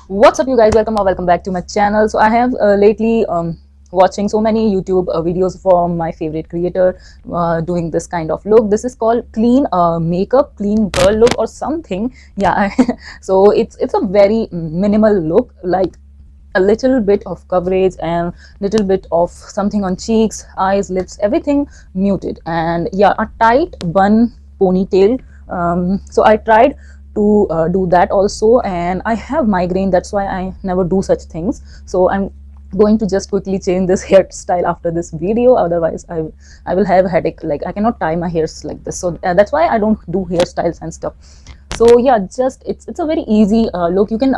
What's up, you guys? Welcome or welcome back to my channel. So I have lately watching so many YouTube videos from my favorite creator doing this kind of look. This is called clean makeup, clean girl look or something. Yeah. So it's a very minimal look, like a little bit of coverage and little bit of something on cheeks, eyes, lips, everything muted, and yeah, a tight bun ponytail. So I tried to do that also, and I have migraine, that's why I never do such things. So I'm going to just quickly change this hairstyle after this video, otherwise I will have a headache. Like, I cannot tie my hairs like this, so that's why I don't do hairstyles and stuff. So yeah, just it's a very easy look. You can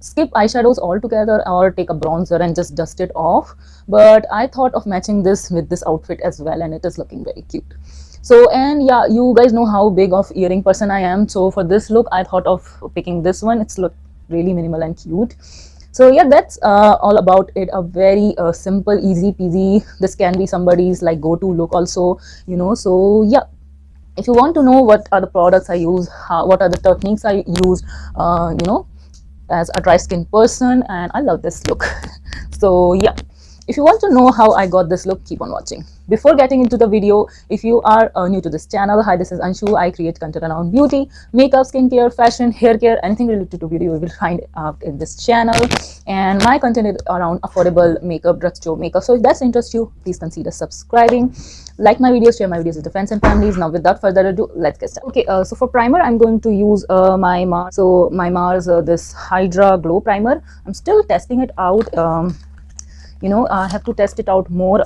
skip eyeshadows altogether or take a bronzer and just dust it off, but I thought of matching this with this outfit as well, and it is looking very cute. So, and yeah, you guys know how big of earring person I am, so for this look I thought of picking this one. It's look really minimal and cute. So yeah, that's all about it. A very simple, easy peasy. This can be somebody's like go-to look also, you know. So yeah, if you want to know what are the products I use, what are the techniques I use, as a dry skin person, and I love this look. So yeah, if you want to know how I got this look, keep on watching. Before getting into the video, if you are new to this channel, hi, this is Anshu. I create content around beauty, makeup, skincare, fashion, hair care, anything related to beauty you will find out in this channel. And my content is around affordable makeup, drugstore makeup. So if that's interests you, please consider subscribing, like my videos, share my videos with the friends and families. Now without further ado, let's get started. Okay, so for primer I'm going to use my Mars. So my Mars this Hydra Glow Primer. I'm still testing it out. I have to test it out more.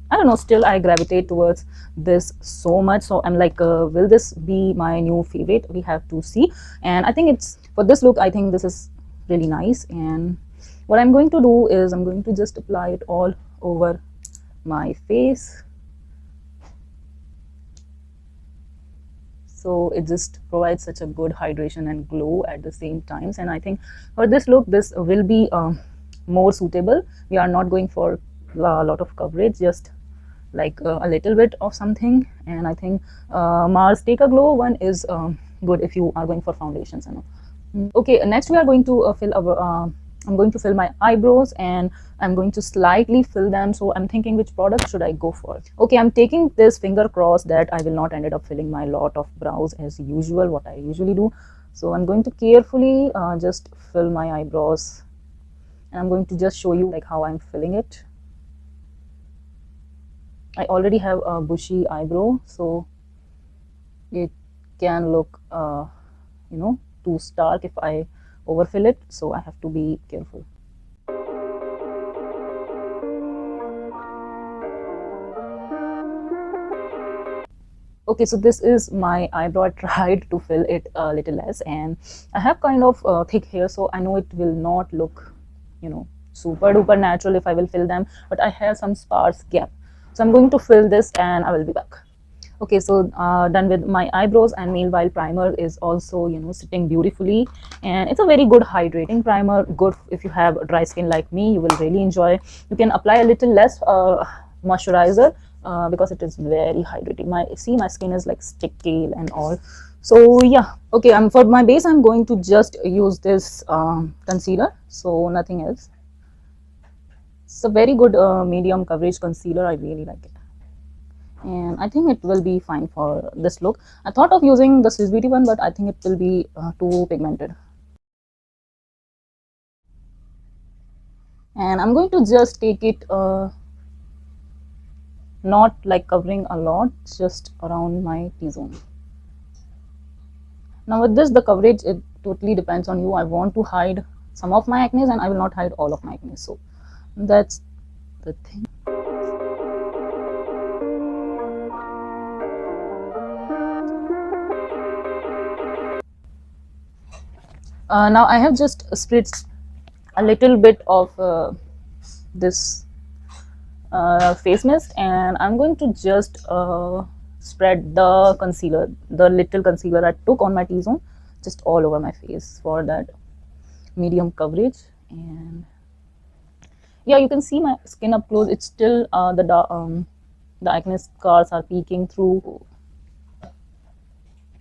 I don't know, still I gravitate towards this so much, so I'm like, will this be my new favorite? We have to see. And I think it's for this look, I think this is really nice. And what I'm going to do is I'm going to just apply it all over my face, so it just provides such a good hydration and glow at the same times. And I think for this look, this will be more suitable. We are not going for a lot of coverage, just like a little bit of something. And I think Mars Take a Glow one is good if you are going for foundations and all. Okay, next we are going to fill our I'm going to fill my eyebrows, and I'm going to slightly fill them. So I'm thinking, which product should I go for? Okay, I'm taking this finger cross that I will not end up filling my lot of brows as usual, what I usually do. So I'm going to carefully just fill my eyebrows, and I'm going to just show you like how I'm filling it. I already have a bushy eyebrow, so it can look too stark if I overfill it, so I have to be careful. Okay, so this is my eyebrow. I tried to fill it a little less, and I have kind of thick hair, so I know it will not look super duper natural if I will fill them, but I have some sparse gap, so I'm going to fill this and I will be back. Okay, so done with my eyebrows, and meanwhile primer is also sitting beautifully, and it's a very good hydrating primer. Good if you have dry skin like me, you will really enjoy. You can apply a little less moisturizer because it is very hydrating. My skin is like sticky and all. So yeah, okay, for my base I'm going to just use this concealer, so nothing else. It's a very good medium coverage concealer. I really like it, and I think it will be fine for this look. I thought of using the Swiss Beauty one, but I think it will be too pigmented. And I'm going to just take it not like covering a lot, just around my T-zone. Now with this, the coverage, it totally depends on you. I want to hide some of my acne, and I will not hide all of my acne, so that's the thing. Now I have just spritzed a little bit of this face mist, and I'm going to just spread the concealer, the little concealer I took on my T-zone, just all over my face for that medium coverage. And yeah, you can see my skin up close. It's still the acne scars are peeking through.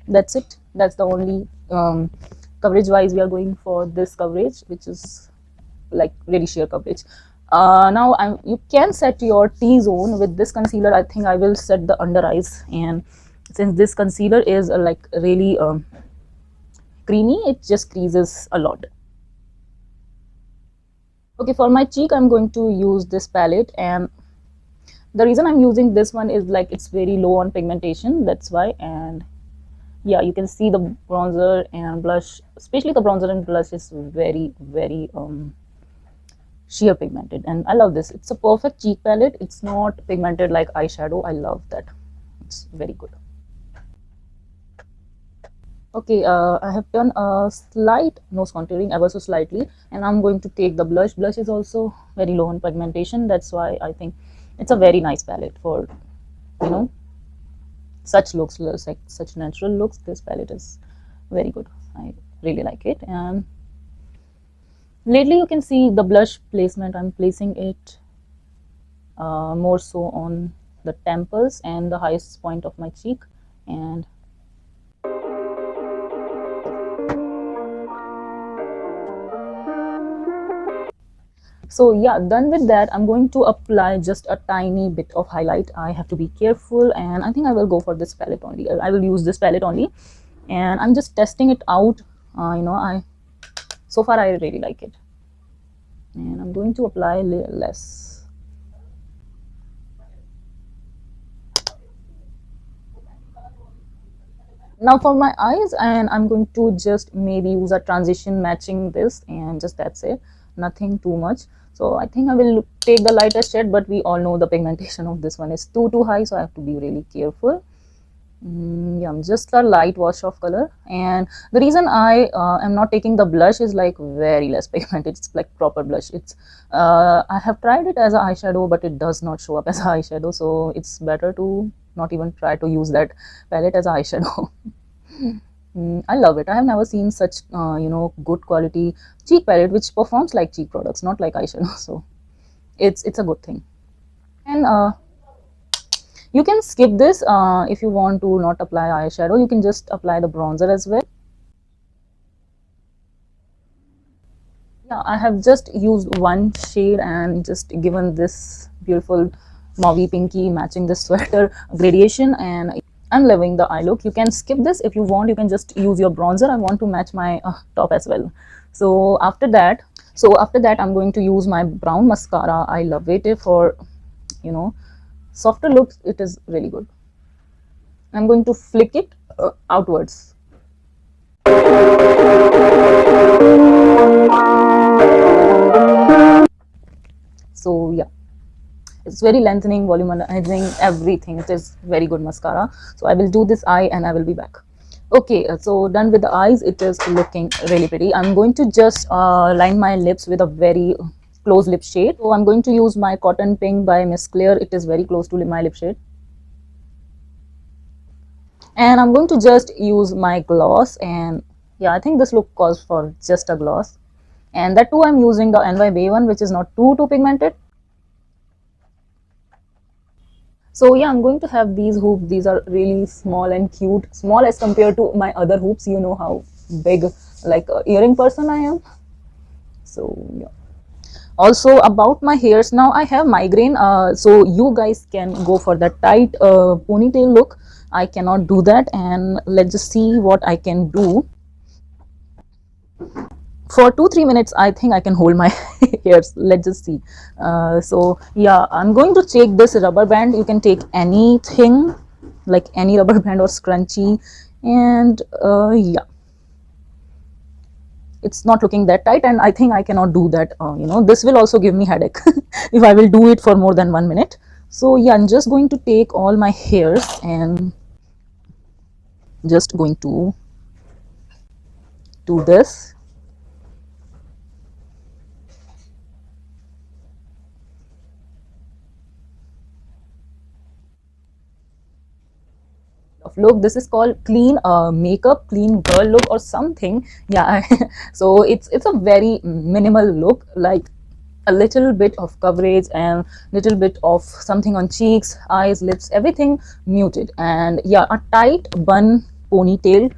That's it. That's the only coverage wise, we are going for this coverage, which is like really sheer coverage. Now you can set your T-zone with this concealer. I think I will set the under eyes, and since this concealer is like really creamy, it just creases a lot. Okay, for my cheek, I'm going to use this palette, and the reason I'm using this one is like it's very low on pigmentation, that's why. And yeah, you can see the bronzer and blush, especially the bronzer and blush is very sheer pigmented, and I love this. It's a perfect cheek palette. It's not pigmented like eyeshadow. I love that. It's very good. Okay, I have done a slight nose contouring ever so slightly, and I'm going to take the blush. Blush is also very low on pigmentation, that's why I think it's a very nice palette for, you know, such looks, like such natural looks. This palette is very good. I really like it. And lately you can see the blush placement. I'm placing it more so on the temples and the highest point of my cheek. And so yeah, done with that, I'm going to apply just a tiny bit of highlight. I have to be careful, and I think I will go for this palette only. I will use this palette only, and I'm just testing it out. You know, so far I really like it, and I'm going to apply a little less. Now for my eyes, and I'm going to just maybe use a transition matching this, and just that's it, nothing too much. So I think I will take the lightest shade, but we all know the pigmentation of this one is too high, so I have to be really careful. Yeah, just a light wash of color. And the reason I am not taking the blush is like very less pigmented. It's like proper blush. It's I have tried it as an eyeshadow, but it does not show up as an eyeshadow, so it's better to not even try to use that palette as an eyeshadow. I love it. I have never seen such you know, good quality cheek palette which performs like cheek products, not like eyeshadow. So it's a good thing. And you can skip this if you want to not apply eyeshadow. You can just apply the bronzer as well. Yeah, I have just used one shade and just given this beautiful mauvey pinky matching this sweater gradation, and I'm loving the eye look. You can skip this if you want. You can just use your bronzer. I want to match my top as well. So after that I'm going to use my brown mascara. I love it for, you know, softer looks. It is really good. I'm going to flick it outwards. So yeah, it's very lengthening, volumizing, everything. It is very good mascara. So I will do this eye and I will be back. Okay, so done with the eyes. It is looking really pretty. I'm going to just line my lips with a very close lip shade. So I'm going to use my Cotton Pink by Miss Clear. It is very close to my lip shade. And I'm going to just use my gloss, and yeah, I think this look calls for just a gloss. And that too, I'm using the NYB one, which is not too pigmented. So yeah, I'm going to have these hoops. These are really small and cute, small as compared to my other hoops. You know how big, like earring person I am. So yeah. Also about my hairs, now I have migraine, so you guys can go for the tight ponytail look. I cannot do that, and let's just see what I can do. For 2-3 minutes I think I can hold my hairs. Let's just see. So yeah, I'm going to take this rubber band. You can take anything, like any rubber band or scrunchie, and yeah, it's not looking that tight, and I think I cannot do that. You know, this will also give me headache if I will do it for more than 1 minute. So yeah, I'm just going to take all my hairs and just going to do this. Look, this is called clean makeup, clean girl look or something. Yeah. So it's a very minimal look, like a little bit of coverage and little bit of something on cheeks, eyes, lips, everything muted, and yeah, a tight bun ponytail.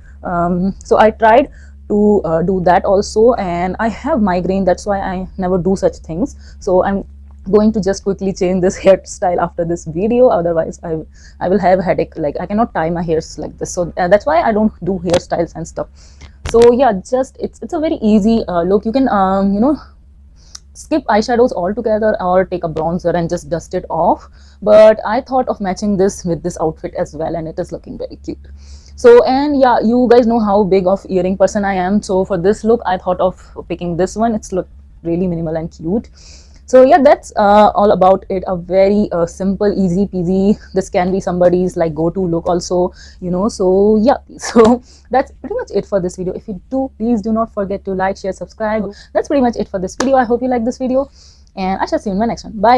So I tried to do that also, and I have migraine, that's why I never do such things. So I'm going to just quickly change this hairstyle after this video, otherwise I will have a headache. Like I cannot tie my hairs like this, so that's why I don't do hairstyles and stuff. So yeah, just it's a very easy look. You can skip eyeshadows altogether or take a bronzer and just dust it off, but I thought of matching this with this outfit as well, and it is looking very cute. So, and yeah, you guys know how big of earring person I am, so for this look I thought of picking this one. It's look really minimal and cute. So yeah, that's all about it. A very simple, easy peasy, this can be somebody's like go-to look also, you know. So yeah, so that's pretty much it for this video. If you do, please do not forget to like, share, subscribe. That's pretty much it for this video. I hope you like this video, and I shall see you in my next one. Bye.